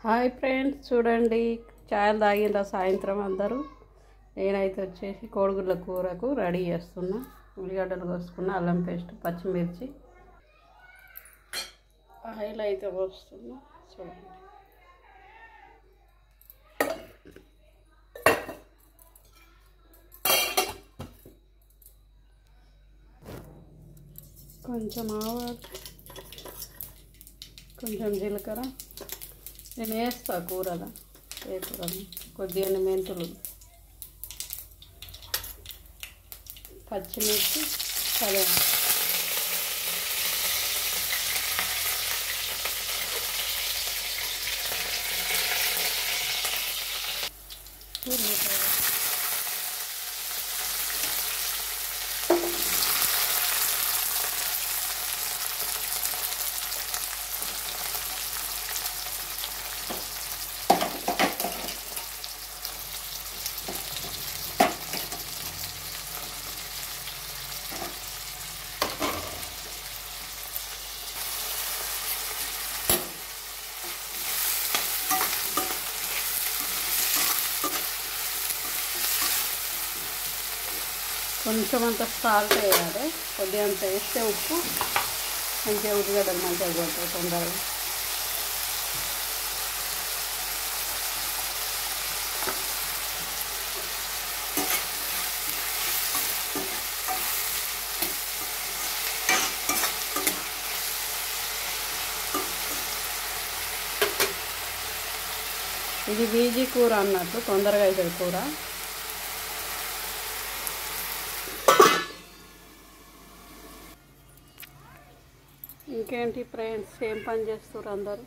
Hi friends, చూడండి చాయ్ తాగిండ్రా సాయంత్రం అందరూ. నేనైతే వచ్చేసి కోడిగుడ్ల కూరకు రెడీ చేస్తున్నా. ఉల్లిగడ్డలు కోసుకున్న, అల్లం పేస్ట్, పచ్చిమిర్చి, ఆయిల్ అయితే పోస్తున్నా. చూడండి, కొంచెం ఆవాలు, కొంచెం జీలకర్ర. నేను వేస్తా కూరలో, ఏ కూరని కొద్దిగా మెంతులు, పచ్చిమిర్చి, కరివేపాకు. కొంచెం అంత సాల్ట్ వేయాలి, కొద్దిగా అంత వేస్తే ఉప్పు. మంచిగా ఉల్లిగడ్డలు మంచిగా కొడతాయి తొందరగా. ఇది బీజీ కూర అన్నట్టు, తొందరగా అవుతుంది కూర. ఇంకేంటి ఫ్రెండ్స్, ఏం పని చేస్తారు అందరూ?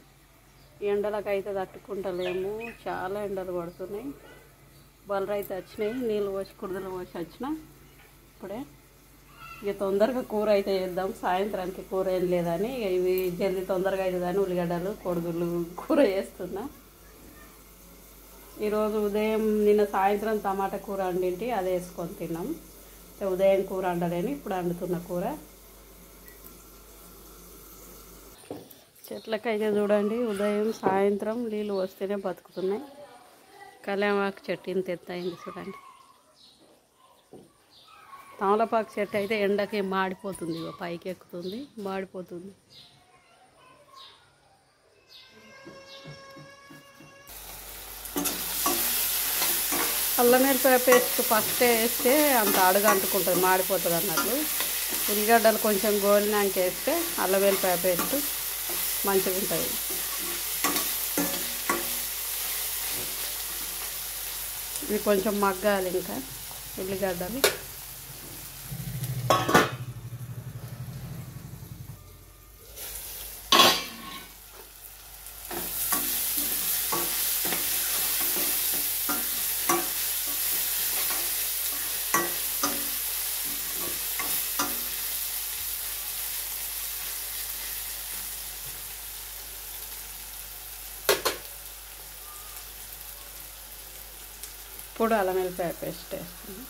ఎండలకు అయితే తట్టుకుంటలేము, చాలా ఎండలు పడుతున్నాయి. బలరు అయితే వచ్చినాయి, నీళ్ళు పోసి కుడుదలు పోసి వచ్చిన ఇప్పుడే. ఇక తొందరగా కూర అయితే చేద్దాం, సాయంత్రానికి కూర ఏం లేదని. ఇక ఇవి జల్దీ తొందరగా అవుతుందని ఉల్లిగడ్డలు కోడిగుడ్లు కూర చేస్తున్నా. ఈరోజు ఉదయం, నిన్న సాయంత్రం టమాటా కూర వండింటి, అది వేసుకొని తిన్నాం. ఉదయం కూర వండలేని ఇప్పుడు వండుతున్న కూర. చెట్లకైతే చూడండి, ఉదయం సాయంత్రం నీళ్ళు వస్తేనే బతుకుతున్నాయి. కళ్యామాకు చెట్టు ఇంత ఎత్తయింది చూడండి. తమలపాకు చెట్టు అయితే ఎండకి మాడిపోతుంది, పైకి ఎక్కుతుంది, మాడిపోతుంది. అల్లం వెల్లిపాయ పేస్ట్ ఫస్ట్ వేస్తే అంత అడుగు అంటుకుంటుంది, మాడిపోతుంది అన్నట్లు. ఉల్లిగడ్డలు కొంచెం గోలినాక వేస్తే అల్లం వెల్లిపాయ పేస్ట్ మంచిగా ఉంటుంది. ఇది కొంచెం మగ్గాలి ఇంకా ఉల్లిగడ్డలు. ఇప్పుడు అల్లం వెల్లిపాయ పేస్ట్ వేస్తున్నాం.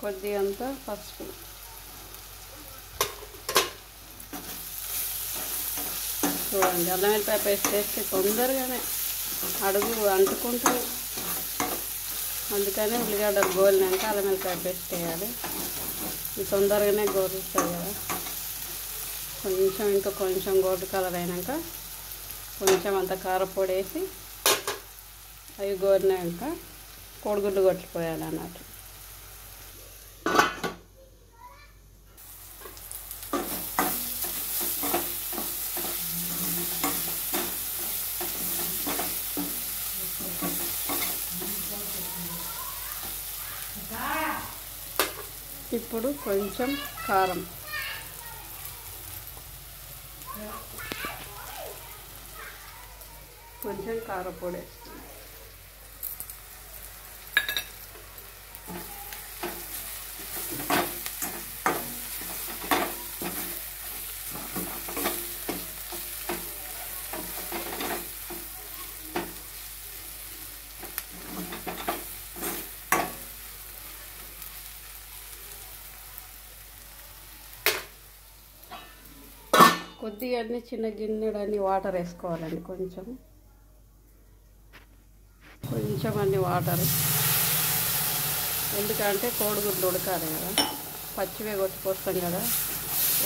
కొద్దిగా అంతా పసుపు. చూడండి, అల్లం వెల్లిపాయ పేస్ట్ వేస్తే తొందరగానే అడుగు అంటుకుంటుంది. అందుకనే ఉల్లిగడ్డలు గోలినాక అల్లం వెల్లిపాయ పేస్ట్ వేయాలి. ఇది తొందరగానే గోలుస్తుంది కదా. కొంచెం ఇంకా కొంచెం గోల్డ్ కలర్ అయినాక కొంచెం అంత కారపొడి వేసి అవి గోలినాక కోడిగుడ్లు కొట్టిపోయాలి అన్నట్టు. ఇప్పుడు కొంచెం కారం, కొంచెం కారపొడి వేస్తున్నాను. కొద్దిగా అన్ని చిన్న గిన్నెలన్నీ వాటర్ వేసుకోవాలండి. కొంచెం అన్ని వాటర్, ఎందుకంటే కోడిగుడ్లు ఉడకాలి కదా, పచ్చివే కొట్టుకొస్తాం కదా,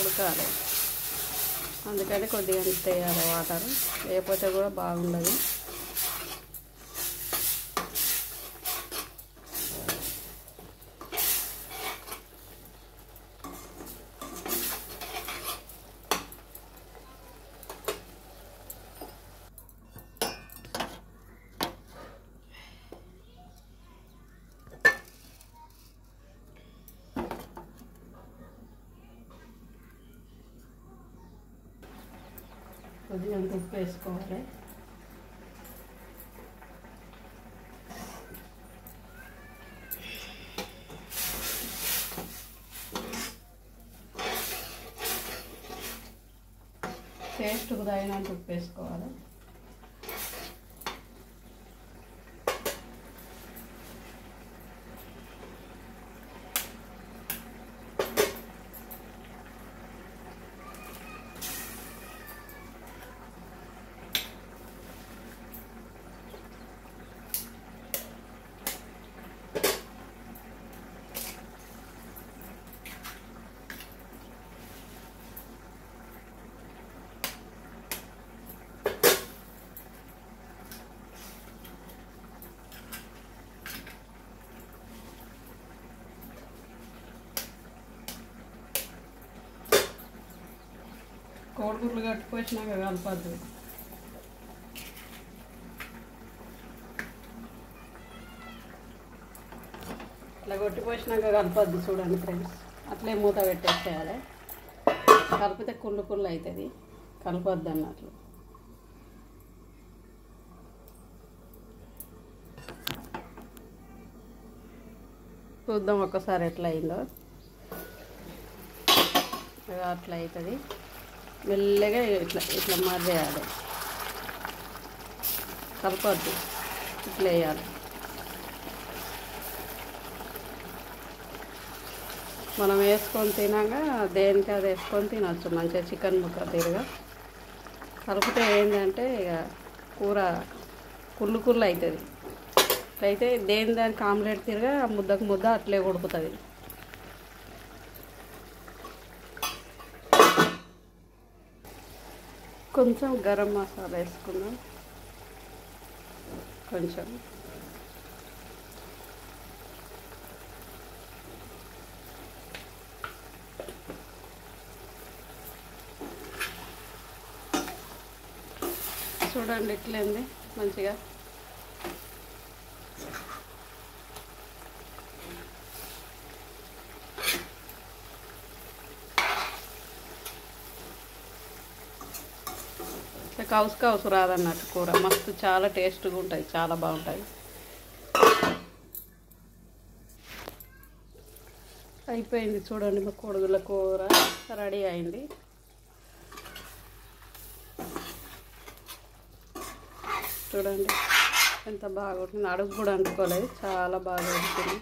ఉడకాలి. అందుకని కొద్దిగా అంత వేయాలి వాటర్, లేకపోతే కూడా బాగుండదు. కొద్దిగా అంత ఉప్పు వేసుకోవాలి. టేస్ట్కు తగినంత ఉప్పు వేసుకోవాలి. కోడిగుడ్లు కట్టుకొచ్చినాక కలపద్దు. ఇట్లా కొట్టిపోసినాక కలపద్దు. చూడండి ఫ్రెండ్స్, అట్లే మూత పెట్టేసేయాలి. కలిపితే కుళ్ళు అవుతుంది, కలపద్దు అన్నట్లు. చూద్దాం ఒక్కసారి ఎట్లా అయిందో. అట్లా అవుతుంది. మెల్లగా ఇట్లా మర్రేయాలి, కలపద్దు, ఇట్లా వేయాలి. మనం వేసుకొని తినాక దేనికి అది వేసుకొని తినచ్చు మంచిగా. చికెన్ ముక్క తీరుగా కలిపితే ఏంటంటే ఇక కూర కుళ్ళు అవుతుంది. అయితే దేని దానికి ఆమ్లెట్ తీరుగా ముద్దకు ముద్ద అట్లే ఉడుకుతుంది. కొంచెం గరం మసాలా వేసుకుందాం. కొంచెం చూడండి ఇట్లేంది మంచిగా. కౌసు రాదన్నట్టు కూర మస్తు చాలా టేస్ట్గా ఉంటుంది, చాలా బాగుంటుంది. అయిపోయింది చూడండి, మా కోడిగుడ్ల కూర రెడీ అయింది. చూడండి ఎంత బాగుంటుంది, అడుగు కూడా అంటుకోలేదు, చాలా బాగా ఉంటుంది.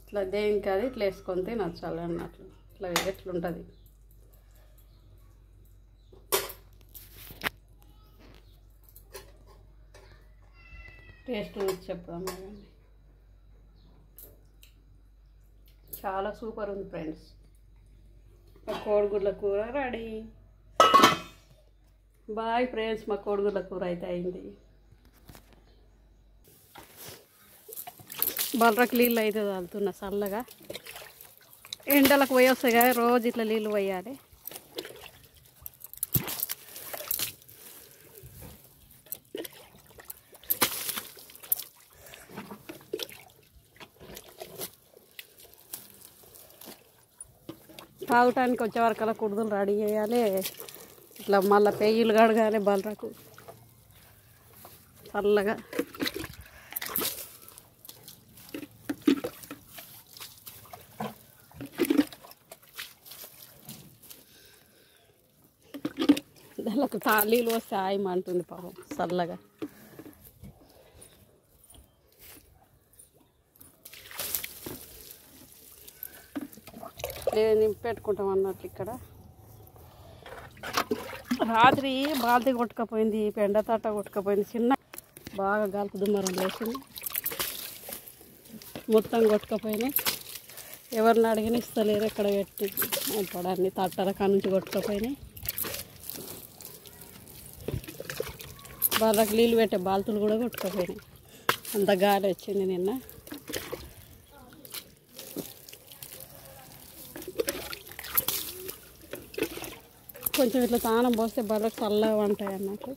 ఇట్లా దేనికి అది ఇట్లా వేసుకొని తినచ్చాలి అన్నట్లు. ఇట్లా ఎట్లుంటుంది. టేస్ట్ చెప్దాం. చాలా సూపర్ ఉంది ఫ్రెండ్స్. మా కోడిగుడ్ల కూర రెడీ. బాయ్ ఫ్రెండ్స్, మా కోడిగుడ్ల కూర అయితే అయింది. బలరకు నీళ్ళు అయితే తాగుతున్నా చల్లగా. ఎండలకు పోయి వస్తాయి కదా, రోజు ఇట్లా నీళ్ళు పోయాలి. తాగటానికి వచ్చే వరకు అలా కుడుదలు రెడీ చేయాలి. ఇట్లా మళ్ళీ పెయ్యిలు కడగాలి బలరకు చల్లగా. దానికి నీళ్ళు వస్తే ఆయమంటుంది పాపం చల్లగా. లేదు నింపి పెట్టుకుంటాం అన్నట్లు. ఇక్కడ రాత్రి బాల్తీ కొట్టుకపోయింది, పెండ తట్ట కొట్టుకపోయింది, చిన్న బాగా గాలికి దుమ్మరం లేచింది, మొత్తం కొట్టుకపోయినాయి. ఎవరిని అడిగిన ఇస్తలేరు, ఎక్కడ పెట్టి ఇప్పుడు అన్ని తట్టల కానుంచి కొట్టుకపోయినాయి. వాళ్ళకి నీళ్ళు పెట్టే బాల్తులు కూడా కొట్టుకపోయినాయి, అంత గాలి వచ్చింది నిన్న. కొంచెం ఇట్లా తానం పోస్తే బర్రెకు చల్లగా ఉంటాయి అన్నట్టు.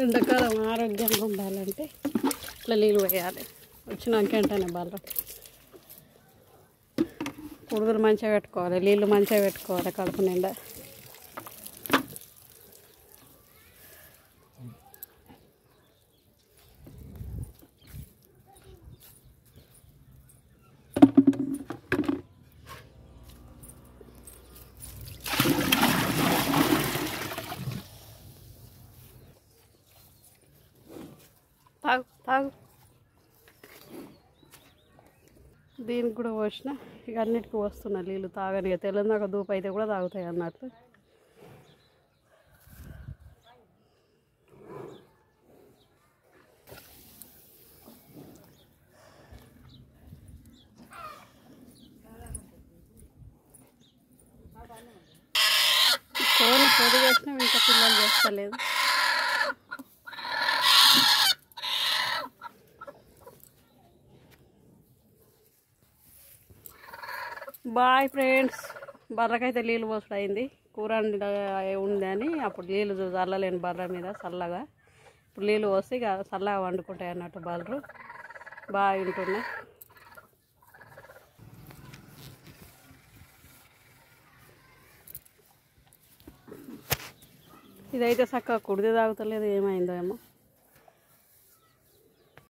ఎండాకాలం ఆరోగ్యంగా ఉండాలంటే ఇట్లా నీళ్ళు వేయాలి. వచ్చినాక వెంటనే బర్రె పురుగులు మంచిగా పెట్టుకోవాలి, నీళ్ళు మంచిగా పెట్టుకోవాలి కడుపు నిండా. తాగు తాగు. దీనికి కూడా పోసిన, ఇక అన్నిటికీ వస్తున్నా నీళ్ళు తాగని. ఇక తెల్లందాక దూపు అయితే కూడా తాగుతాయి అన్నట్లు. కోని పొడి చేసినా ఇంకా పిల్లలు చేస్తలేదు. Bye friends. బర్రకైతే నీళ్ళు పోసుడు అయింది. కూర ఉంది అని అప్పుడు నీళ్ళు చల్లలేని బర్ర మీద చల్లగా. ఇప్పుడు నీళ్ళు పోసి ఇక చల్లగా వండుకుంటాయి అన్నట్టు బర్రెలు. బాగా ఉంటున్నాయి. ఇదైతే చక్కగా కుడిది తాగుతలేదు, ఏమైందో ఏమో.